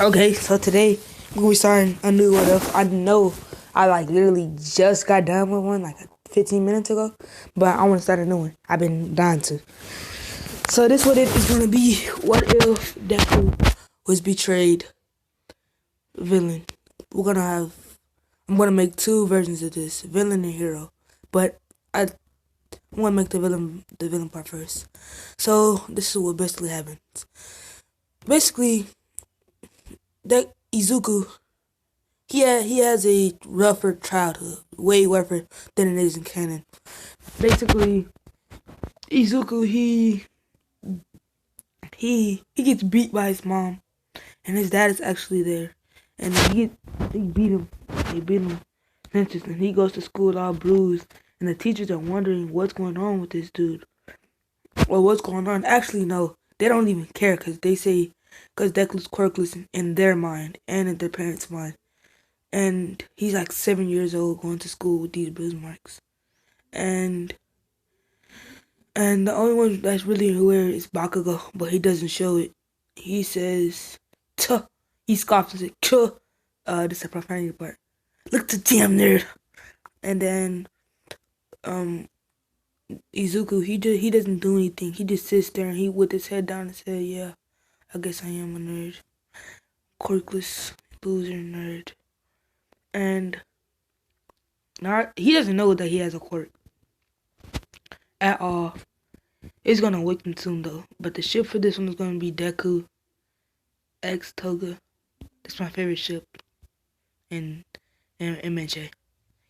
Okay, so today we're gonna be starting a new one. I know I literally just got done with one 15 minutes ago, but I want to start a new one. I've been dying to. So this one is gonna be what if Deku was betrayed villain. I'm gonna make two versions of this, villain and hero. But I want to make the villain part first. So this is what basically happens. Basically, that Izuku he has a rougher childhood, way rougher than it is in canon. Basically, Izuku he gets beat by his mom, and his dad is actually there, and he beat him. They beat him senseless, and he goes to school all bruised, and the teachers are wondering what's going on with this dude, or what's going on. Actually, no, they don't even care because they say because Deku's quirkless in their mind and in their parents' mind. And he's like 7 years old going to school with these bruise marks. And the only one that's really aware is Bakugo, but he doesn't show it. He says, tuh. He scoffs and says, tuh. This is the profanity part. Look the damn nerd. And then, Izuku, he doesn't do anything. He just sits there and he with his head down and says, yeah, I guess I am a nerd. Quirkless, loser nerd. And he doesn't know that he has a quirk at all. It's gonna awaken soon though. But the ship for this one is gonna be Deku X Toga. That's my favorite ship in MHA.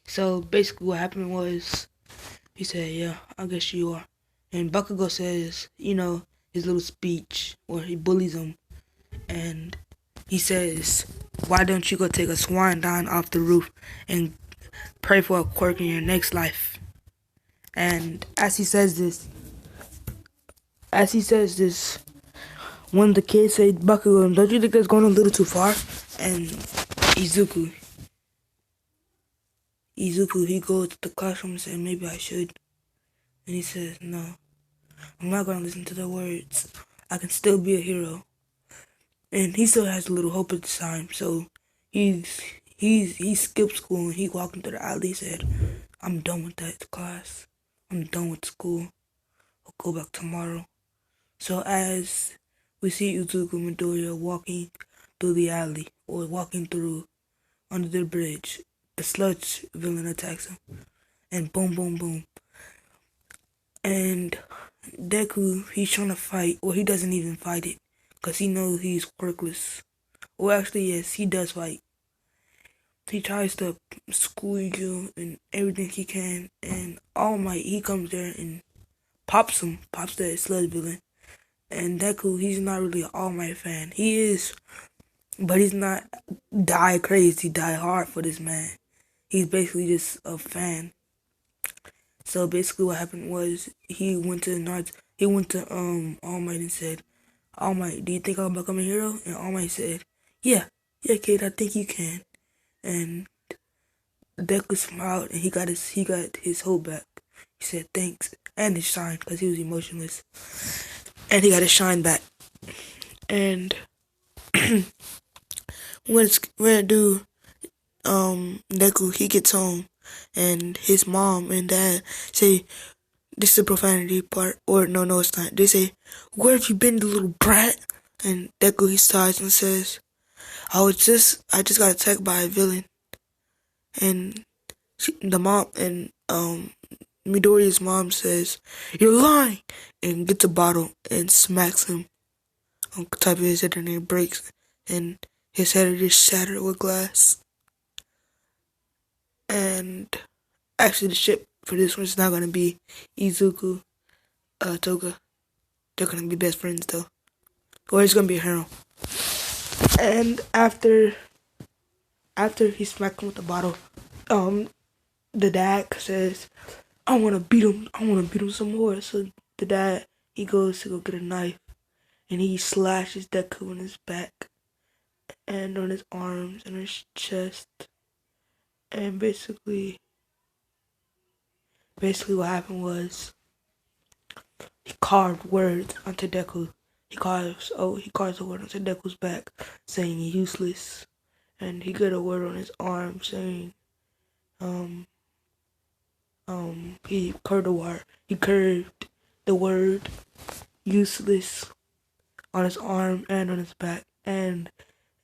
So basically what happened was he said, yeah, I guess you are. And Bakugo says, his little speech where he bullies him, and he says, why don't you go take a swan down off the roof and pray for a quirk in your next life? And as he says this, one of the kids said, Bakugo, don't you think that's going a little too far? And Izuku, he goes to the classroom and says, maybe I should. And he says, no, I'm not going to listen to the words. I can still be a hero. And he still has a little hope at the time, so he skipped school and he walked into the alley. He said, I'm done with that class. I'm done with school. I'll go back tomorrow. So as we see Izuku Midoriya walking through the alley, or walking through under the bridge, the sludge villain attacks him. And boom, boom, boom. And Deku, he's trying to fight, or he doesn't even fight it, because he knows he's quirkless. Well, actually, yes, he does fight. He tries to school you and everything he can, and All Might, he comes there and pops that sludge villain. And Deku, he's not really an All Might fan. He is, but he's not die crazy, die hard for this man. He's basically just a fan. So basically what happened was he went to All Might and said, All Might, do you think I'll become a hero? And All Might said, yeah kid, I think you can. And Deku smiled and he got his hope back. He said thanks, and his shine, because he was emotionless. And he got his shine back. And we're gonna do Deku, he gets home and his mom and dad say, this is the profanity part, or no it's not. They say, where have you been, you little brat? And Deku, he sighs and says, I just got attacked by a villain. And the mom and Midoriya's mom says, you're lying, and gets a bottle and smacks him on top of his head, and it breaks, and his head is shattered with glass. And actually the ship for this one is not gonna be Izuku Toga. They're gonna be best friends though. Or it's gonna be a hero. And after he smacked him with the bottle, the dad says, I wanna beat him some more. So the dad, he goes to go get a knife and he slashes Deku on his back and on his arms and his chest. And basically what happened was he carved words onto Deku. he carves a word onto Deku's back saying useless, and he got a word on his arm saying he curved the word useless on his arm and on his back, and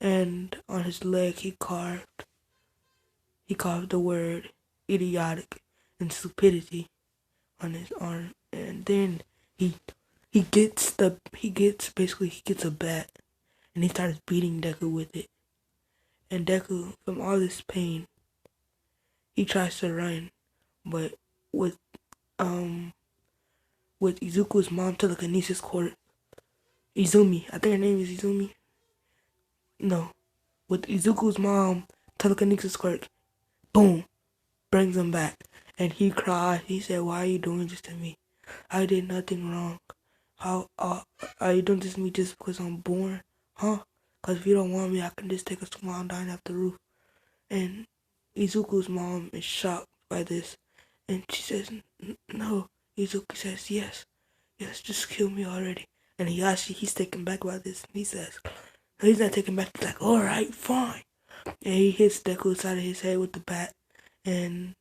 on his leg he carved the word idiotic and stupidity on his arm, and then he he gets a bat and he starts beating Deku with it. And Deku, from all this pain, he tries to run, but with um with Izuku's mom telekinesis court, Izumi, I think her name is Izumi. No, with Izuku's mom telekinesis court, boom, brings him back, and he cried. He said, "Why are you doing this to me? I did nothing wrong. How are you doing this to me just because I'm born? Huh? Because if you don't want me, I can just take a small down off the roof." And Izuku's mom is shocked by this, and she says, "No." Izuku says, "Yes, yes, just kill me already." And he's taken back by this, and he says, he's not taken back. He's like, "All right, fine." And he hits Deku side of his head with the bat, and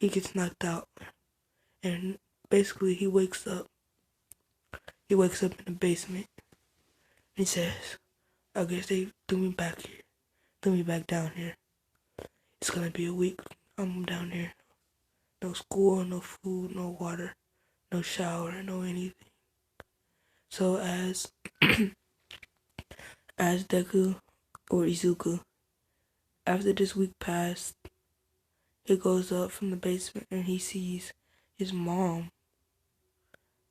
he gets knocked out. And basically, he wakes up. He wakes up in the basement. He says, "I guess they threw me back here. Threw me back down here. It's gonna be a week. I'm down here. No school, no food, no water, no shower, no anything." So as Deku or Izuku, after this week passed, he goes up from the basement and he sees his mom.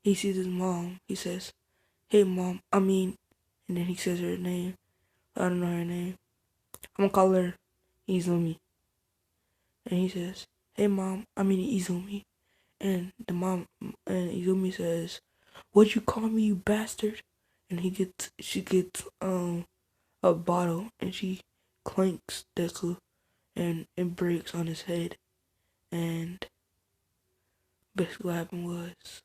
He sees his mom. He says, "Hey mom, and then he says her name. I don't know her name. I'm gonna call her Izumi. And he says, "Hey mom, Izumi." And the mom and Izumi says, "What'd you call me, you bastard?" And she gets a bottle and she clanks Deku and it breaks on his head. And basically what happened was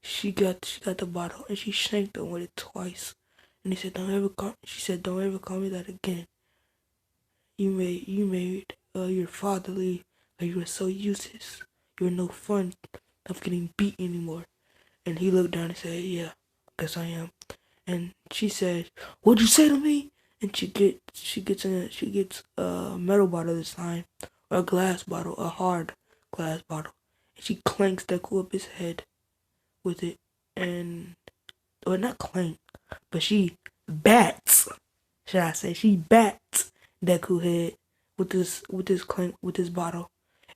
she got the bottle and she shanked him with it twice. And she said, "Don't ever call me that again. You made your father leave. Like you were so useless. You were no fun of getting beat anymore." And he looked down and said, "Yeah, guess I am." And she said, "What'd you say to me?" And she gets a metal bottle this time, or a glass bottle, a hard glass bottle, and she clanks Deku up his head with it, and well, not clank, but she bats. Should I say she bats Deku head with this clank with this bottle,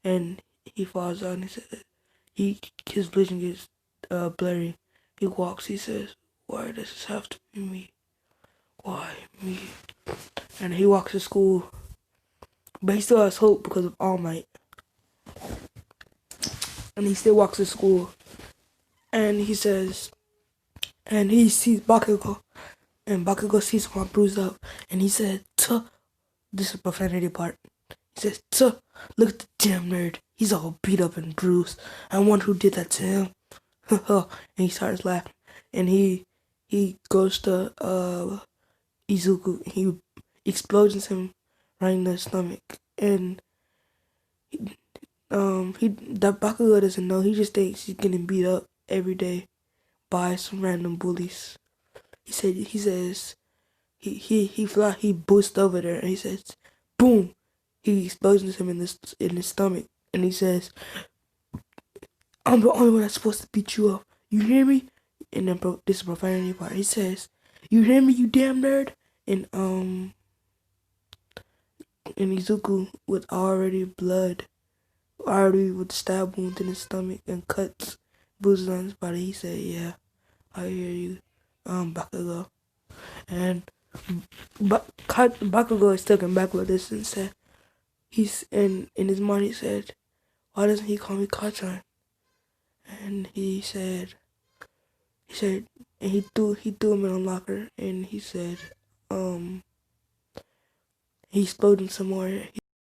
and he falls out and his vision gets blurry. He walks. He says, "Why does this have to be me? Why me?" And he walks to school, but he still has hope because of All Might. And he still walks to school, and he says, and he sees Bakugo, and Bakugo sees him all bruised up, and he said, "Tuh." This is the profanity part. He says, "Tuh, look at the damn nerd. He's all beat up and bruised. I wonder who did that to him." And he starts laughing, and he goes to Izuku. He explodes him right in the stomach, and that Bakugo doesn't know. He just thinks he's getting beat up every day by some random bullies. He boosts over there and he says, boom. He explodes him in his stomach, and he says, "I'm the only one that's supposed to beat you up. You hear me?" And then this is profanity part. He says, "You hear me, you damn nerd?" And and Izuku with already with stab wounds in his stomach and cuts, bruises on his body. He said, "Yeah, I hear you, Bakugo." And Bakugo is taken back with this and said, in his mind he said, "Why doesn't he call me Kachan?" And and he threw him in a locker, and he said, he exploded some more.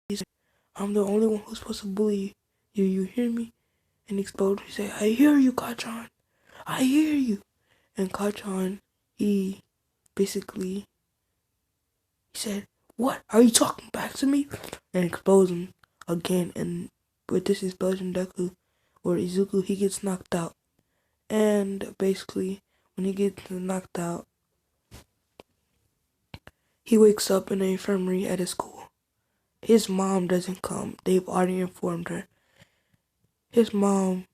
He said, "I'm the only one who's supposed to bully you. You hear me?" And he exploded. He said, "I hear you, Kachan. I hear you." And Kachan, he basically he said, "What are you talking back to me?" and exposed him again. And with this explosion, Deku or Izuku, he gets knocked out. And basically, when he gets knocked out, he wakes up in the infirmary at his school. His mom doesn't come. They've already informed her. His mom,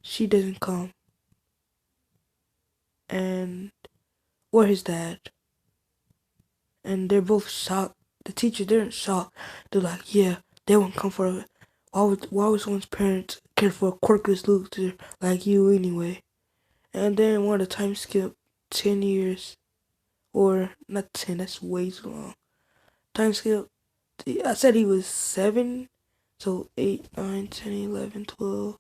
she doesn't come. And or his dad. And they're both shocked. The teacher, they're in shock. They're like, yeah, they won't come for it. Why would someone's parents care for a quirkless loser like you anyway? And then want to time skip 10 years. Or, not 10, that's way too long. Time skip, I said he was 7. So 8, 9, 10, 11, 12.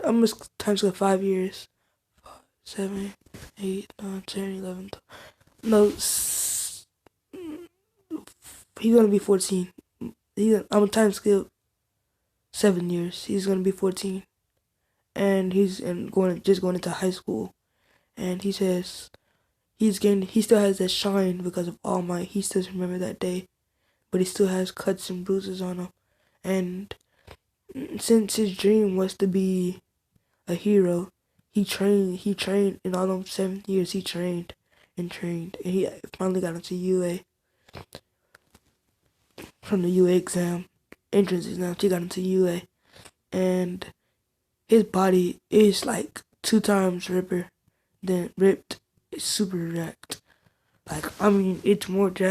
I'm going to time skip 5 years. 7, 8, 9, 10, 11, 12. No, he's gonna be 14. I'm a time skip 7 years. He's gonna be 14, and he's going into high school. And he says he still has that shine because of All Might. He still remember that day, but he still has cuts and bruises on him. And since his dream was to be a hero, he trained in all those 7 years. He trained and trained, and he finally got into UA. From the UA exam, entrance exam, he got into UA, and his body is like 2 times ripped. It's super jacked. Like, I mean, it's more jacked